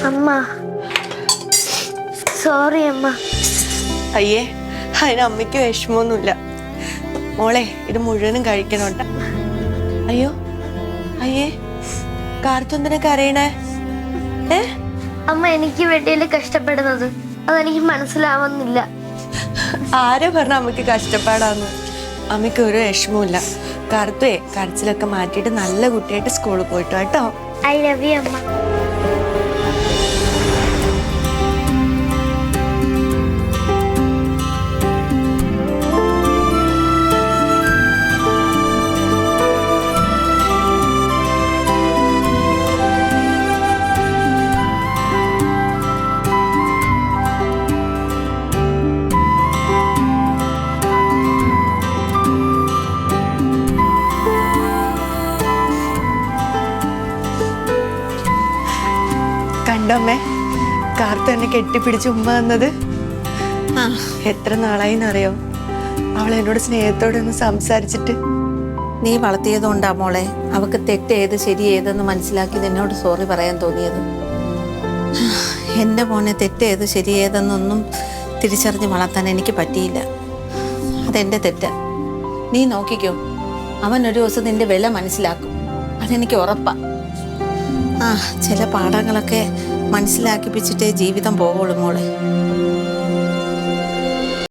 അമ്മ സോറി അമ്മ. അയ്യേ, അതിന് അമ്മയ്ക്ക് വിഷമമൊന്നുമില്ല മോളെ. ഇത് മുഴുവനും കഴിക്കണോണ്ട. അയ്യോ അയ്യേ, കാർത്തുന്തിനൊക്കെ അറിയണേ? അമ്മ എനിക്ക് വേണ്ടിയല്ലേ കഷ്ടപ്പെടുന്നത്, അതെനിക്ക് മനസ്സിലാവുന്നില്ല. ആരെ പറഞ്ഞ അമ്മയ്ക്ക് കഷ്ടപ്പാടാന്ന്? അമ്മയ്ക്ക് ഒരു വിഷമമില്ല. കറുത്തേ കരച്ചിലൊക്കെ മാറ്റിയിട്ട് നല്ല കുട്ടിയായിട്ട് സ്കൂളിൽ പോയിട്ടോ കേട്ടോ. ഐ ലവ് യു അമ്മ. കണ്ടോമ്മേ, കാർത്ത് എന്നെ കെട്ടിപ്പിടിച്ച് ഉമ്മ വന്നത്. എത്ര നാളായിന്നറിയോ അവൾ എന്നോട് സ്നേഹത്തോടെ ഒന്ന് സംസാരിച്ചിട്ട്. നീ വളർത്തിയതുകൊണ്ടാ മോളെ അവക്ക് തെറ്റ് ഏത് ശരി ഏതെന്ന് മനസ്സിലാക്കി നിന്നോട് സോറി പറയാൻ തോന്നിയത്. എൻ്റെ മോനെ തെറ്റ് ഏത് ശരി ഏതെന്നൊന്നും തിരിച്ചറിഞ്ഞ് വളർത്താൻ എനിക്ക് പറ്റിയില്ല. അതെൻ്റെ തെറ്റ്. നീ നോക്കിക്കോ, അവൻ ഒരു ദിവസം നിന്റെ വില മനസ്സിലാക്കും, അതെനിക്ക് ഉറപ്പാ. ചില പാഠങ്ങളൊക്കെ മനസ്സിലാക്കിപ്പിച്ചിട്ടേ ജീവിതം പോവുള്ളൂ മോളെ.